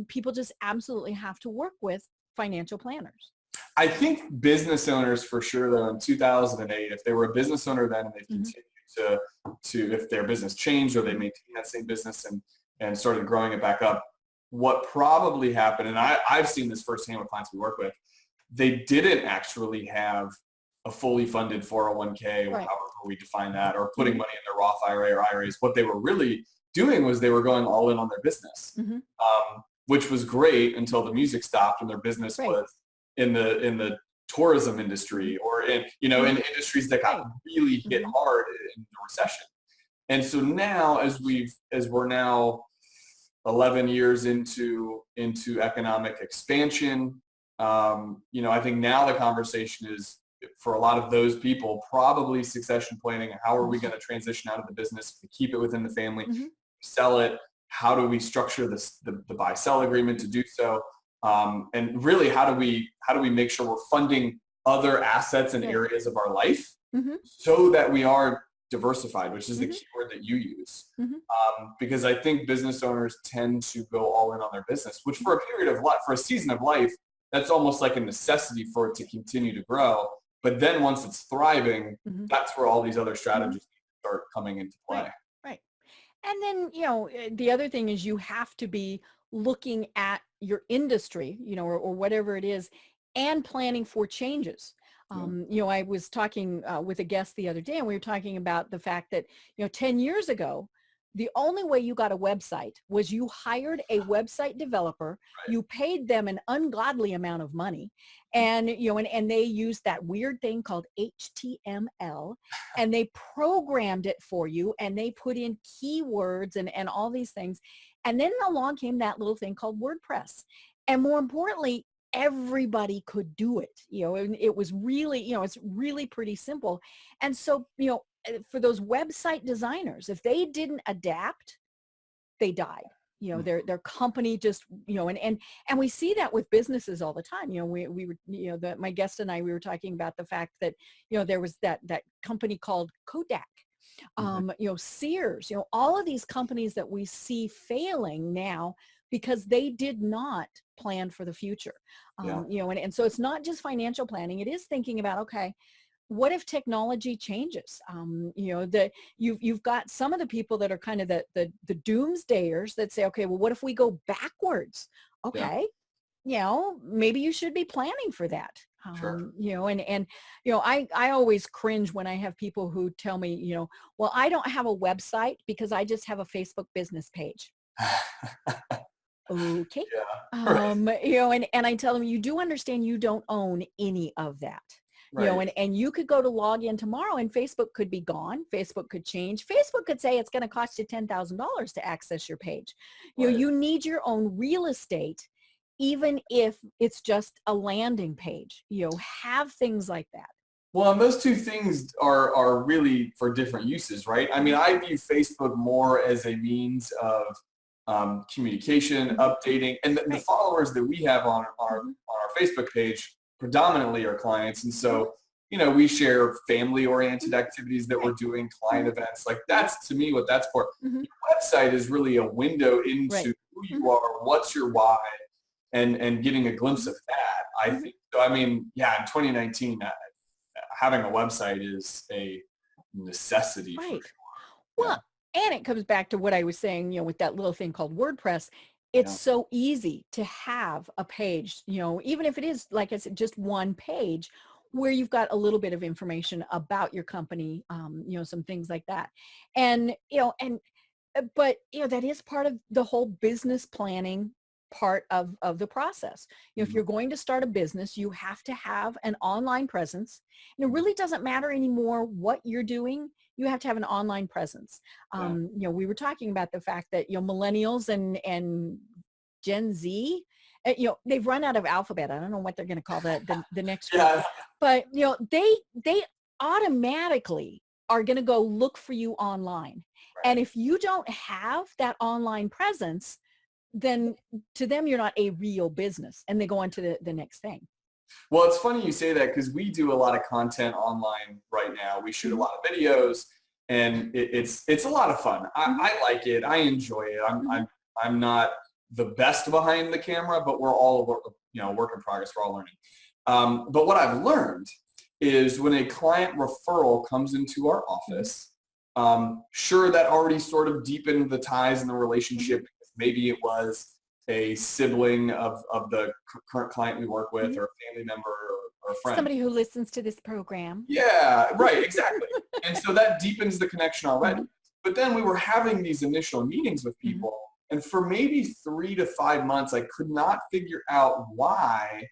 people just absolutely have to work with financial planners. I think business owners for sure, though, in 2008, if they were a business owner then and they've continued to if their business changed or they maintained that same business and started growing it back up, what probably happened, and I've seen this firsthand with clients we work with, they didn't actually have a fully funded 401k, or however we define that, or putting money in their Roth IRA or IRAs. What they were really doing was they were going all in on their business, which was great until the music stopped and their business was in the tourism industry or in industries that got really hit hard in the recession. And so now, as we're now 11 years into economic expansion, I think now the conversation is, for a lot of those people, probably succession planning. How are we going to transition out of the business, keep it within the family, sell it? How do we structure the buy-sell agreement to do so? And really, how do we make sure we're funding other assets and areas of our life so that we are diversified, which is the key word that you use. Because I think business owners tend to go all in on their business, which for a period of life, for a season of life, that's almost like a necessity for it to continue to grow. But then once it's thriving, that's where all these other strategies start coming into play. Right. And then, the other thing is you have to be looking at your industry, or whatever it is, and planning for changes. I was talking with a guest the other day, and we were talking about the fact that, 10 years ago, the only way you got a website was you hired a website developer, you paid them an ungodly amount of money, and, and they used that weird thing called HTML, and they programmed it for you, and they put in keywords and all these things. And then along came that little thing called WordPress. And more importantly, everybody could do it. And it was really, it's really pretty simple. And so, for those website designers, if they didn't adapt, they died. Their company just, and we see that with businesses all the time. We were, my guest and I, we were talking about the fact that, there was that company called Kodak. Sears, all of these companies that we see failing now because they did not plan for the future. And so it's not just financial planning. It is thinking about, okay, what if technology changes? That you've got some of the people that are kind of the doomsdayers that say, okay, well, what if we go backwards? Okay. Maybe you should be planning for that. Sure. I always cringe when I have people who tell me, well, I don't have a website because I just have a Facebook business page. Okay. Yeah. Right. And I tell them, you do understand you don't own any of that. Right. And you could go to log in tomorrow and Facebook could be gone. Facebook could change. Facebook could say it's going to cost you $10,000 to access your page. Right. You need your own real estate, even if it's just a landing page, have things like that. Well, and those two things are really for different uses, right? I mean, I view Facebook more as a means of communication, updating, and the followers that we have on our Facebook page predominantly are clients, and so we share family-oriented activities that we're doing, client events. Like that's to me what that's for. Your website is really a window into who you are, what's your why, and getting a glimpse of that. I think so. I mean, yeah, in 2019. Having a website is a necessity for sure. Well, and it comes back to what I was saying, with that little thing called WordPress. It's so easy to have a page, even if it is, like I said, just one page where you've got a little bit of information about your company, some things like that. And, but that is part of the whole business planning part of the process. If you're going to start a business, you have to have an online presence. And it really doesn't matter anymore what you're doing. You have to have an online presence. We were talking about the fact that, millennials and Gen Z, they've run out of alphabet. I don't know what they're going to call the next group. But, they automatically are going to go look for you online. And if you don't have that online presence, then to them, you're not a real business, and they go on to the next thing. Well, it's funny you say that because we do a lot of content online right now. We shoot a lot of videos, and it's a lot of fun. I like it. I enjoy it. I'm not the best behind the camera, but we're all work in progress. We're all learning. But what I've learned is when a client referral comes into our office, sure, that already sort of deepened the ties in the relationship. Maybe it was a sibling of the current client we work with, or a family member, or a friend. Somebody who listens to this program. Yeah, right, exactly. And so that deepens the connection already. But then we were having these initial meetings with people, and for maybe 3 to 5 months, I could not figure out why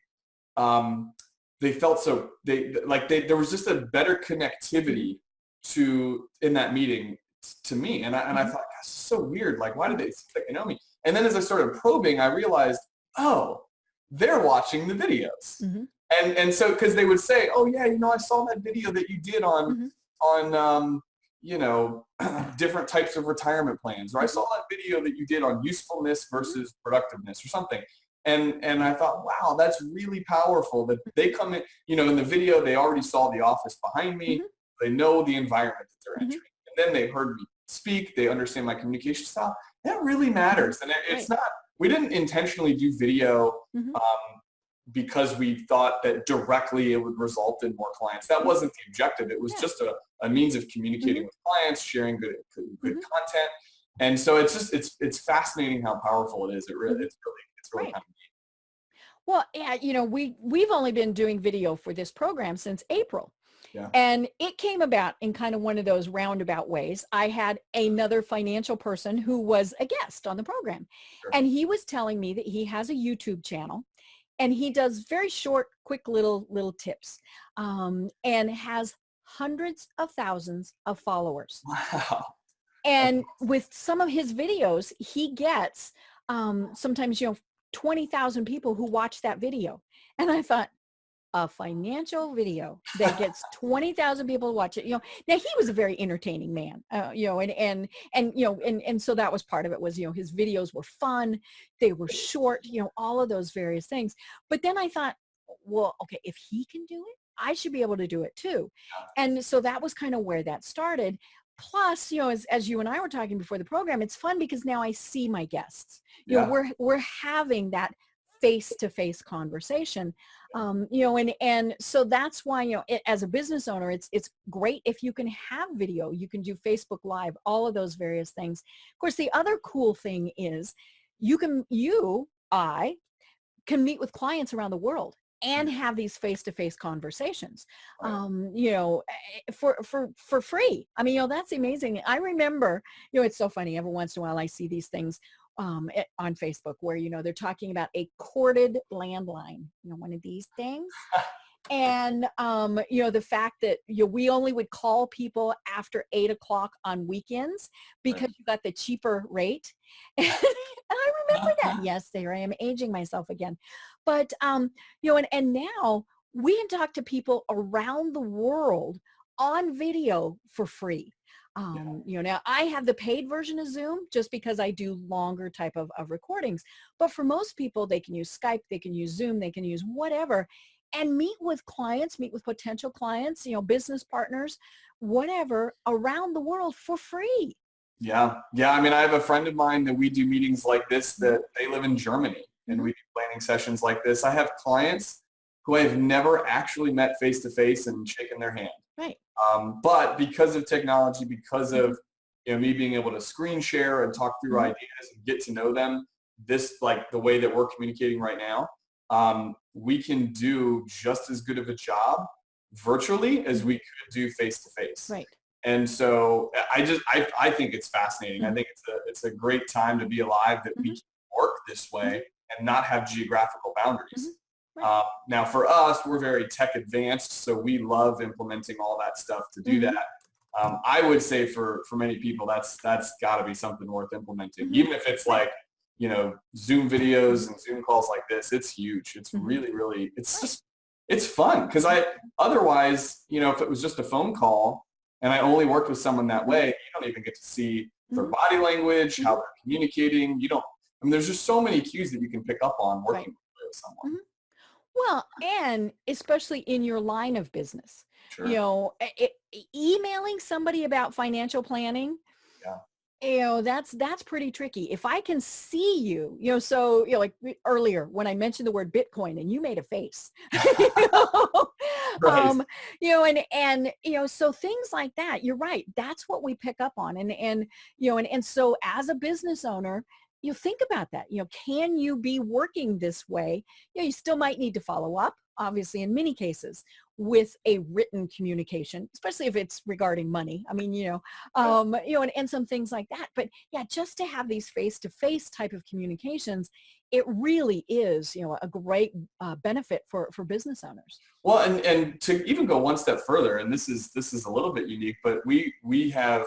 they felt so, there was just a better connectivity in that meeting to me. And I thought, that's so weird. Like, why did they think they know me? And then as I started probing, I realized, they're watching the videos. And so, because they would say, oh yeah, I saw that video that you did on different types of retirement plans, or I saw that video that you did on usefulness versus productiveness or something. And I thought, wow, that's really powerful that they come in, in the video, they already saw the office behind me. They know the environment that they're entering. Then they heard me speak, they understand my communication style. That really matters. And it's not, we didn't intentionally do video because we thought that directly it would result in more clients. That wasn't the objective. It was just a means of communicating with clients, sharing good content. And so it's fascinating how powerful it is. It's really kind of neat. Well, yeah, we've only been doing video for this program since April. Yeah. And it came about in kind of one of those roundabout ways. I had another financial person who was a guest on the program. And he was telling me that he has a YouTube channel, and he does very short, quick little tips, and has hundreds of thousands of followers. Wow. And with some of his videos, he gets sometimes, 20,000 people who watch that video. And I thought, a financial video that gets 20,000 people to watch it. Now he was a very entertaining man, and so that was part of it was, his videos were fun. They were short, all of those various things. But then I thought, well, okay, if he can do it, I should be able to do it too. And so that was kind of where that started. Plus, as you and I were talking before the program, it's fun because now I see my guests. We're having that face-to-face conversation, and so that's why, as a business owner, it's great if you can have video. You can do Facebook Live, all of those various things. Of course, the other cool thing is I can meet with clients around the world and have these face-to-face conversations, for free. I mean, that's amazing. I remember, it's so funny. Every once in a while I see these things on Facebook where, they're talking about a corded landline, one of these things. And, the fact that we only would call people after 8 o'clock on weekends because you got the cheaper rate. And I remember that. Yes, there I am aging myself again. But, and now we can talk to people around the world on video for free. Now I have the paid version of Zoom just because I do longer type of recordings. But for most people, they can use Skype, they can use Zoom, they can use whatever. And meet with clients, meet with potential clients, business partners, whatever, around the world for free. Yeah. I mean, I have a friend of mine that we do meetings like this that they live in Germany, and we do planning sessions like this. I have clients who I have never actually met face-to-face and shaken their hand. Right. But because of technology, because of me being able to screen share and talk through ideas and get to know them, like the way that we're communicating right now, we can do just as good of a job virtually as we could do face-to-face. Right. And so I think it's fascinating. I think it's a great time to be alive that we can work this way and not have geographical boundaries. Right. Now for us, we're very tech advanced, so we love implementing all that stuff to do that. I would say for many people, that's got to be something worth implementing, even if it's like, Zoom videos and Zoom calls like this. It's huge. It's really, really, it's fun. Because otherwise, if it was just a phone call and I only worked with someone that way, you don't even get to see their body language, how they're communicating. There's just so many cues that you can pick up on working with someone. Well, and especially in your line of business, Sure. Emailing somebody about financial planning, that's pretty tricky. If I can see you, so, like earlier when I mentioned the word Bitcoin and you made a face, Right. so things like that, you're right. That's what we pick up on. And so as a business owner, you think about that, can you be working this way? You still might need to follow up, obviously, in many cases with a written communication, especially if it's regarding money. I mean, and some things like that. But just to have these face-to-face type of communications, it really is, a great benefit for business owners. Well, and to even go one step further, and this is a little bit unique, but we have,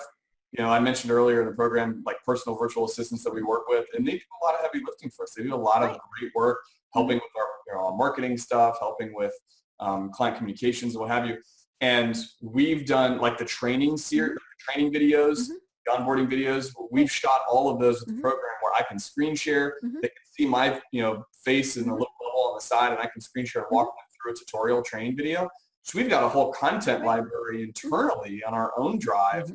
I mentioned earlier in the program, like personal virtual assistants that we work with, and they do a lot of heavy lifting for us. They do a lot of great work helping with our marketing stuff, helping with client communications and what have you. And we've done like the training training videos, the onboarding videos. We've shot all of those with the program where I can screen share. They can see my face in a little bubble on the side, and I can screen share and walk them through a tutorial training video. So we've got a whole content library internally on our own drive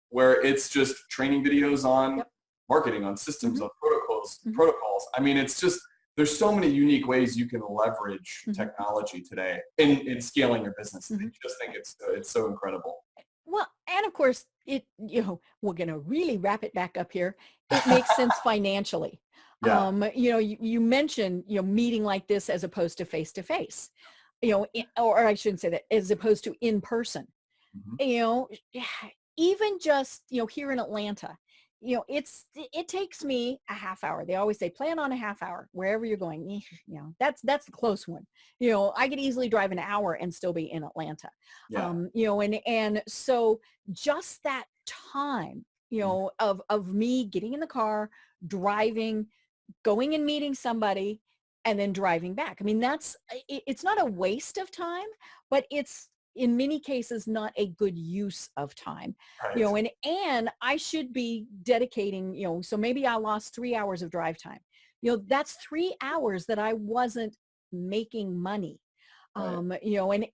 where it's just training videos on marketing, on systems, on protocols. I mean, it's just, there's so many unique ways you can leverage technology today in scaling your business. I just think it's so incredible. Well, and of course, we're going to really wrap it back up here. It makes sense financially. Yeah. You mentioned, meeting like this as opposed to face-to-face, or I shouldn't say that, as opposed to in person. Even just, here in Atlanta, it takes me a half hour. They always say, plan on a half hour, wherever you're going. That's the close one. I could easily drive an hour and still be in Atlanta. Yeah. And so just that time, of me getting in the car, driving, going and meeting somebody, and then driving back. I mean, it's not a waste of time, but it's, in many cases, not a good use of time, Right. and I should be dedicating, so maybe I lost 3 hours of drive time. That's 3 hours that I wasn't making money. Right.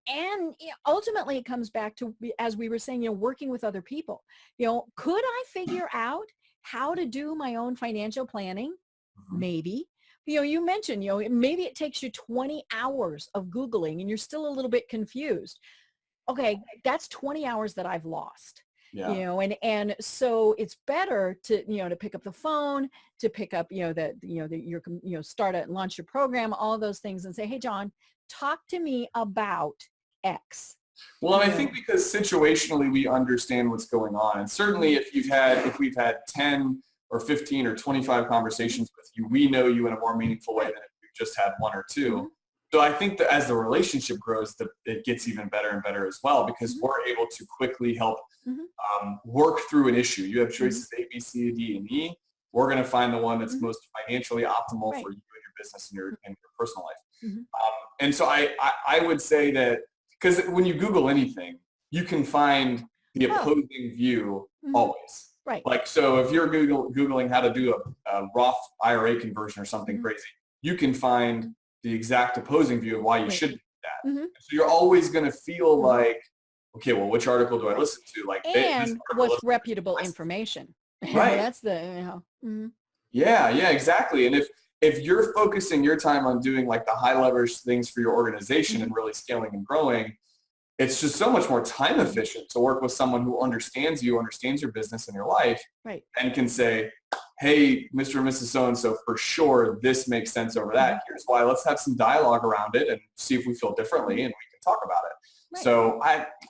And ultimately it comes back to, as we were saying, working with other people. Could I figure out how to do my own financial planning? Maybe. You mentioned, maybe it takes you 20 hours of Googling and you're still a little bit confused. Okay, that's 20 hours that I've lost. Yeah. And so it's better to, to pick up the phone, to pick up, start and launch your program, all those things, and say, hey, John, talk to me about X. Well, and I think because situationally we understand what's going on, and certainly if we've had 10 or 15 or 25 conversations with you, we know you in a more meaningful way than if you just had one or two. Mm-hmm. So I think that as the relationship grows, it gets even better and better as well, because we're able to quickly help work through an issue. You have choices A, B, C, D, and E. We're going to find the one that's most financially optimal for you and your business and your personal life. And so I would say that, because when you Google anything, you can find the opposing view always. Right. Like, so if you're Googling how to do a Roth IRA conversion or something crazy, you can find the exact opposing view of why you shouldn't do that. So you're always going to feel like, okay, well, which article do I listen to? Like, and what's reputable information. Right. That's the, Yeah, exactly. And if you're focusing your time on doing like the high leverage things for your organization and really scaling and growing, it's just so much more time efficient to work with someone who understands you, understands your business and your life, and can say, hey, Mr. and Mrs. So-and-so, for sure, this makes sense over that. Here's why. Let's have some dialogue around it and see if we feel differently, and we can talk about it. Right. So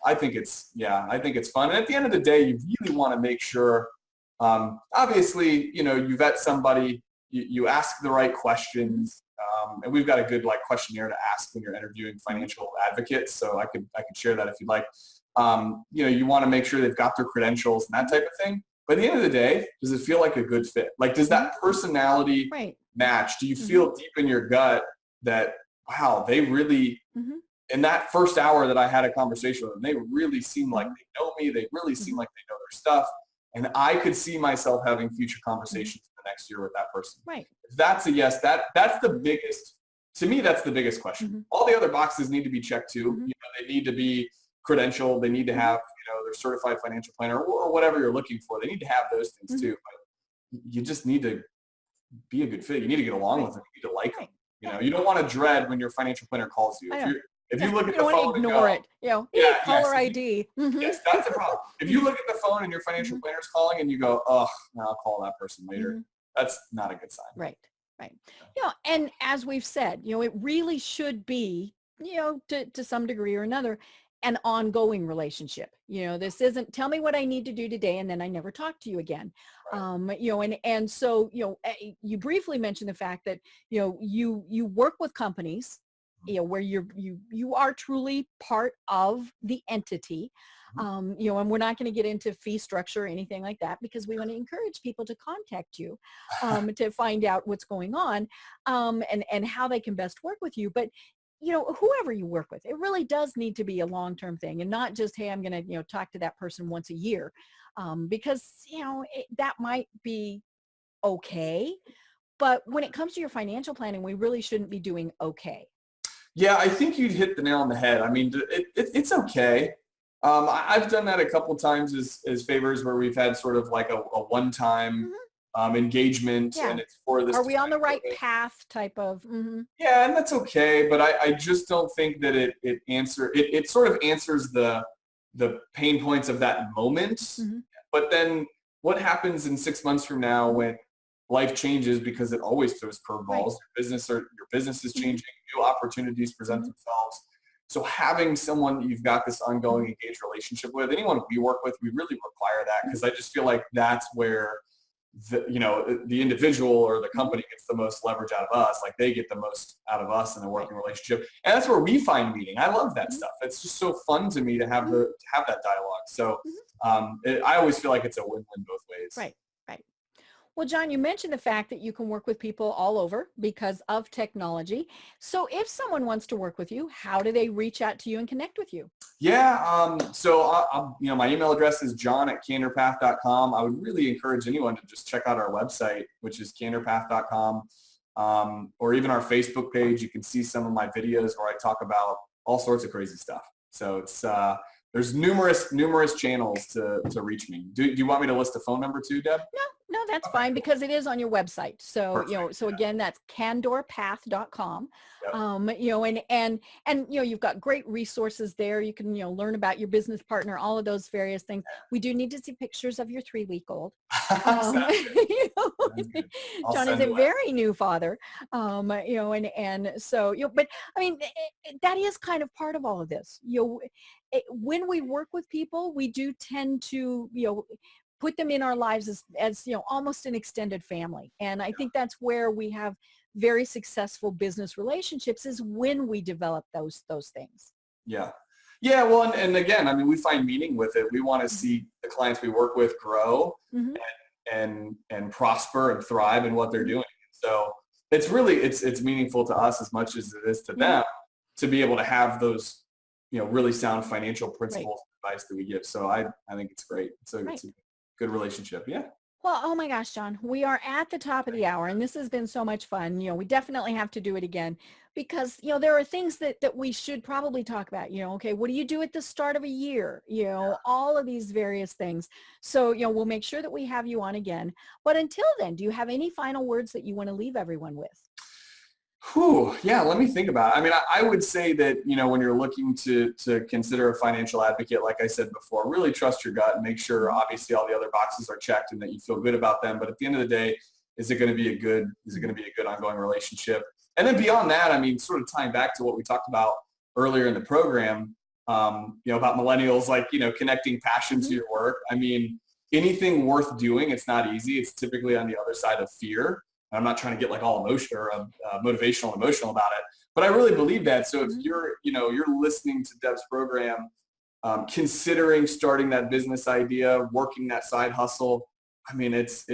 I think it's fun. And at the end of the day, you really want to make sure, obviously, you vet somebody, you ask the right questions. And we've got a good questionnaire to ask when you're interviewing financial advocates. So I could share that if you'd like. You want to make sure they've got their credentials and that type of thing. But at the end of the day, does it feel like a good fit? Like, does that personality match? Do you feel deep in your gut that, wow, they really, in that first hour that I had a conversation with them, they really seem like they know me. They really seem like they know their stuff. And I could see myself having future conversations the next year with that person. Right. If that's a yes, that's the biggest, to me, that's the biggest question. All the other boxes need to be checked too. They need to be credentialed. They need to have, their certified financial planner or whatever you're looking for. They need to have those things too. But you just need to be a good fit. You need to get along with them. You need to like them. You don't want to dread when your financial planner calls you. If you look at the phone and ignore it. Caller ID. Yes, that's the problem. If you look at the phone and your financial planner's calling and you go, oh, I'll call that person later, that's not a good sign. Right. And as we've said, it really should be, to some degree or another, an ongoing relationship. This isn't tell me what I need to do today and then I never talk to you again. Right. And so, you briefly mentioned the fact that, you work with companies, where you are truly part of the entity. And we're not going to get into fee structure or anything like that, because we want to encourage people to contact you to find out what's going on and how they can best work with you. But whoever you work with, it really does need to be a long-term thing, and not just, hey, I'm going to talk to that person once a year, because that might be okay, but when it comes to your financial planning, we really shouldn't be doing okay. Yeah, I think you'd hit the nail on the head. I mean, it's okay. I've done that a couple times as favors, where we've had sort of like a one-time engagement, and it's for this. Are we on the right path type of? Yeah, and that's okay. But I just don't think that it sort of answers the pain points of that moment. But then what happens in 6 months from now when life changes, because it always throws curveballs. Your business is changing, new opportunities present themselves. So having someone that you've got this ongoing engaged relationship with, anyone we work with, we really require that, because I just feel like that's where the individual or the company gets the most leverage out of us. Like, they get the most out of us in a working relationship, and that's where we find meaning. I love that stuff. It's just so fun to me to have that dialogue. So I always feel like it's a win-win both ways. Right. Well, John, you mentioned the fact that you can work with people all over because of technology. So if someone wants to work with you, how do they reach out to you and connect with you? Yeah. So my email address is john@CandorPath.com. I would really encourage anyone to just check out our website, which is CandorPath.com, or even our Facebook page. You can see some of my videos where I talk about all sorts of crazy stuff. So it's, there's numerous channels to reach me. Do you want me to list a phone number too, Deb? No, that's fine, because it is on your website. So, Perfect. So again, that's CandorPath.com. Yep. And you've got great resources there. You can, learn about your business partner, all of those various things. We do need to see pictures of your 3-week-old. John is a very new father, and so, but I mean, that is kind of part of all of this. When we work with people, we do tend to, put them in our lives as almost an extended family. And I think that's where we have very successful business relationships, is when we develop those things. Yeah. Yeah. Well, and again, I mean, we find meaning with it. We want to see the clients we work with grow and prosper and thrive in what they're doing. So it's really, it's meaningful to us as much as it is to them to be able to have those, really sound financial principles and advice that we give. So I think it's great. It's a good relationship. Yeah. Well, oh my gosh, John, we are at the top of the hour, and this has been so much fun. We definitely have to do it again, because, there are things that we should probably talk about. Okay, what do you do at the start of a year? All of these various things. So, we'll make sure that we have you on again. But until then, do you have any final words that you want to leave everyone with? Yeah, let me think about it. I mean, I would say that, when you're looking to consider a financial advocate, like I said before, really trust your gut and make sure, obviously, all the other boxes are checked and that you feel good about them. But at the end of the day, is it going to be a good ongoing relationship? And then beyond that, I mean, sort of tying back to what we talked about earlier in the program, about millennials, like, connecting passion to your work. I mean, anything worth doing, it's not easy. It's typically on the other side of fear. I'm not trying to get like all emotional or motivational and emotional about it, but I really believe that. So if you're listening to Deb's program, considering starting that business idea, working that side hustle, I mean, it's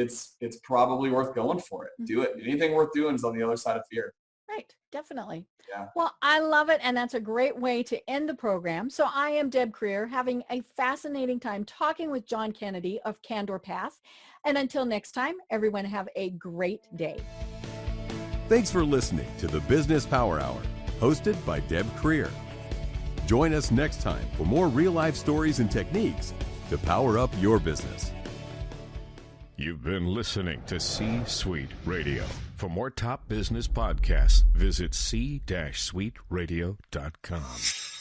probably worth going for it. Do it. Anything worth doing is on the other side of fear. Right. Definitely. Yeah. Well, I love it. And that's a great way to end the program. So I am Deb Creer, having a fascinating time talking with John Kennedy of CandorPath. And until next time, everyone have a great day. Thanks for listening to the Business Power Hour, hosted by Deb Creer. Join us next time for more real-life stories and techniques to power up your business. You've been listening to C-Suite Radio. For more top business podcasts, visit c-suiteradio.com.